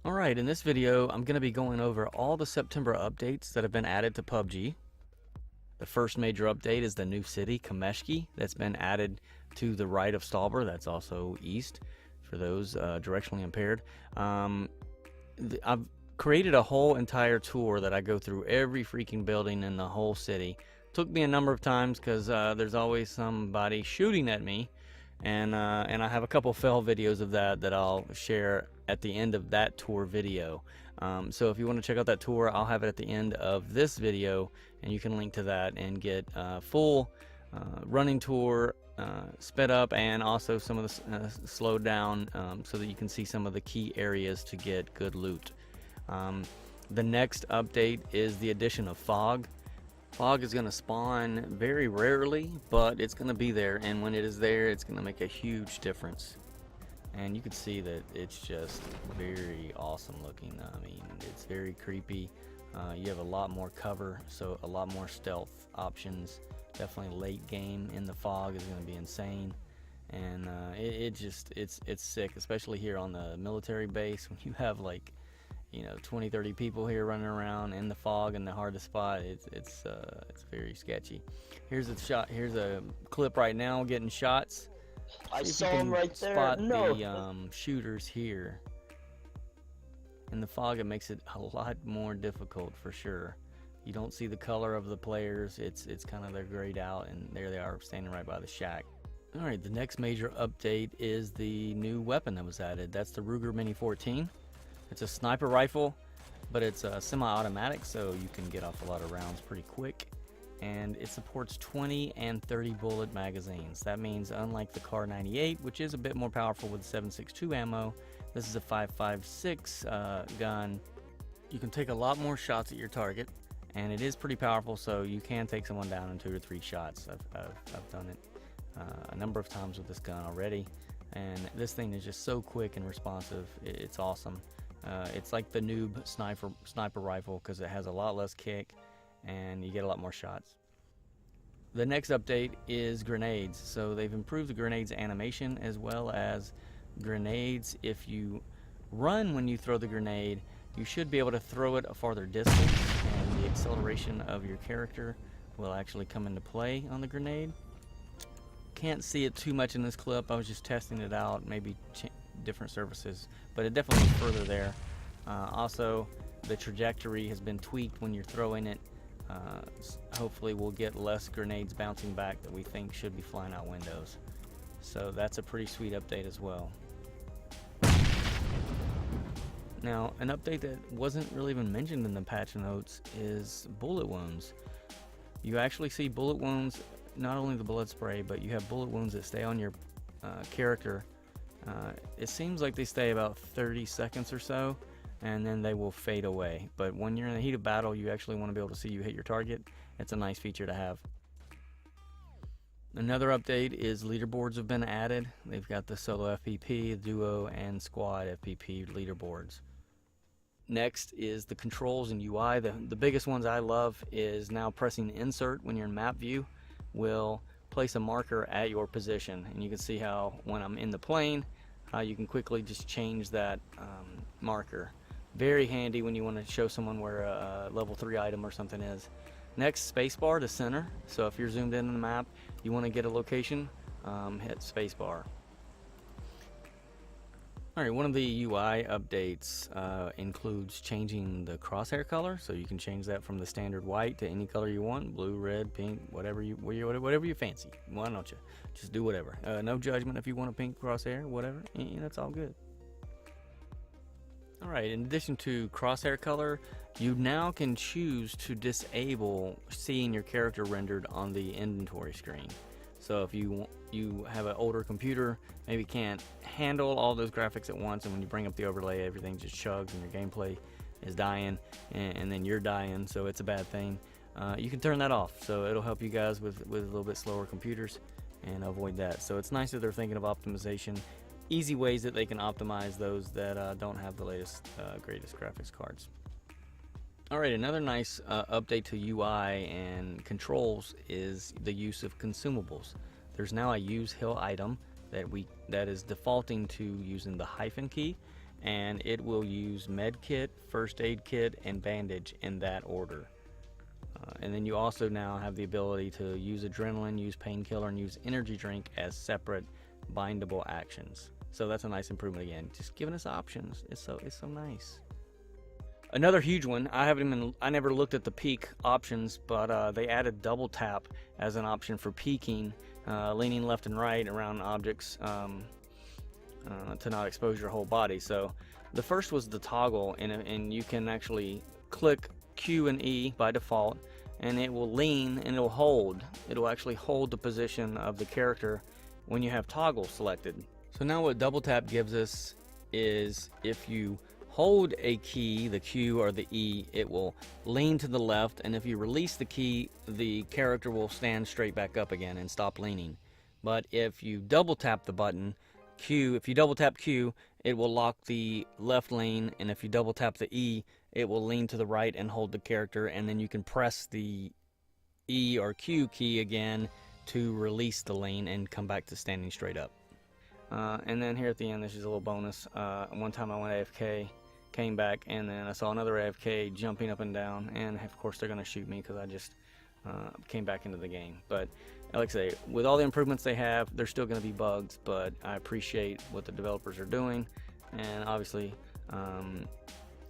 Alright, in this video, I'm going to be going over all the September updates that have been added to PUBG. The first major update is the new city, Kameshki, that's been added to the right of Stalber. That's also east for those directionally impaired. I've created a whole entire tour that I go through every freaking building in the whole city. Took me a number of times because there's always somebody shooting at me. And I have a couple fail videos of that I'll share at the end of that tour video. So if you want to check out that tour, I'll have it at the end of this video, and you can link to that and get full running tour, sped up, and also some of the slowed down, so that you can see some of the key areas to get good loot. The next update is the addition of fog. Fog is going to spawn very rarely, but it's going to be there, and when it is there, it's going to make a huge difference. And you can see that it's just very awesome looking. I mean, it's very creepy. You have a lot more cover, so a lot more stealth options. Definitely late game in the fog is going to be insane, and it's sick, especially here on the military base when you have like 20-30 people here running around in the fog and they're hard to spot. It's very sketchy. Here's a shot. Here's a clip right now getting shots. I saw him right there. Spot the shooters here. In the fog, it makes it a lot more difficult for sure. You don't see the color of the players. It's kind of they're grayed out, and there they are standing right by the shack. All right, the next major update is the new weapon that was added. That's the Ruger Mini 14. It's a sniper rifle, but it's semi-automatic, so you can get off a lot of rounds pretty quick. And it supports 20 and 30 bullet magazines. That means unlike the Kar 98, which is a bit more powerful with 7.62 ammo, this is a 5.56 gun. You can take a lot more shots at your target, and it is pretty powerful, so you can take someone down in 2 or 3 shots. I've done it a number of times with this gun already, and this thing is just so quick and responsive. It's awesome. It's like the noob sniper rifle because it has a lot less kick and you get a lot more shots. The next update is grenades. So they've improved the grenades animation, as well as grenades. If you run when you throw the grenade, you should be able to throw it a farther distance, and the acceleration of your character will actually come into play on the grenade. Can't see it too much in this clip. I was just testing it out, maybe different surfaces, but it definitely is further there. Also, the trajectory has been tweaked when you're throwing it. Hopefully we'll get less grenades bouncing back that we think should be flying out windows. So that's a pretty sweet update as well. Now, an update that wasn't really even mentioned in the patch notes is bullet wounds. You actually see bullet wounds, not only the blood spray, but you have bullet wounds that stay on your character. It seems like they stay about 30 seconds or so, and then they will fade away. But when you're in the heat of battle, you actually want to be able to see you hit your target. It's a nice feature to have. Another update is leaderboards have been added. They've got the solo FPP, duo, and squad FPP leaderboards. Next is the controls and UI. The biggest ones I love is now pressing insert when you're in map view will place a marker at your position, and you can see how when I'm in the plane, you can quickly just change that marker. Very handy when you want to show someone where a level 3 item or something is. Next, spacebar to center. So if you're zoomed in on the map, you want to get a location, hit spacebar. Alright, one of the UI updates includes changing the crosshair color, so you can change that from the standard white to any color you want, blue, red, pink, whatever you fancy. Why don't you? Just do whatever. No judgment if you want a pink crosshair, whatever, that's all good. Alright, in addition to crosshair color, you now can choose to disable seeing your character rendered on the inventory screen. So if you have an older computer, maybe can't handle all those graphics at once, and when you bring up the overlay, everything just chugs and your gameplay is dying, and then you're dying, so it's a bad thing. You can turn that off, so it'll help you guys with a little bit slower computers and avoid that. So it's nice that they're thinking of optimization, easy ways that they can optimize those that don't have the latest, greatest graphics cards. Alright, another nice update to UI and controls is the use of consumables. There's now a use hill item that is defaulting to using the hyphen key, and it will use med kit, first aid kit, and bandage in that order. And then you also now have the ability to use adrenaline, use painkiller, and use energy drink as separate bindable actions. So that's a nice improvement again, just giving us options. It's so nice. Another huge one, I never looked at the peek options, but they added double tap as an option for peeking, leaning left and right around objects to not expose your whole body. So the first was the toggle, and you can actually click Q and E by default, and it will lean and it'll hold. It'll actually hold the position of the character when you have toggle selected. So now what double tap gives us is if you hold a key, the Q or the E, it will lean to the left, and if you release the key, the character will stand straight back up again and stop leaning. But if you double tap the button Q, if you double tap Q, it will lock the left lane, and if you double tap the E, it will lean to the right and hold the character, and then you can press the E or Q key again to release the lane and come back to standing straight up. And then here at the end, this is a little bonus. One time I went AFK, came back, and then I saw another AFK jumping up and down, and of course they're going to shoot me because I just came back into the game. But like I say, with all the improvements they have, there's still going to be bugs, but I appreciate what the developers are doing, and obviously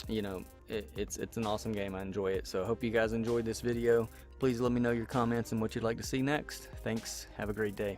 you know, it's an awesome game. I enjoy it. So I hope you guys enjoyed this video. Please let me know your comments and what you'd like to see next. Thanks. Have a great day.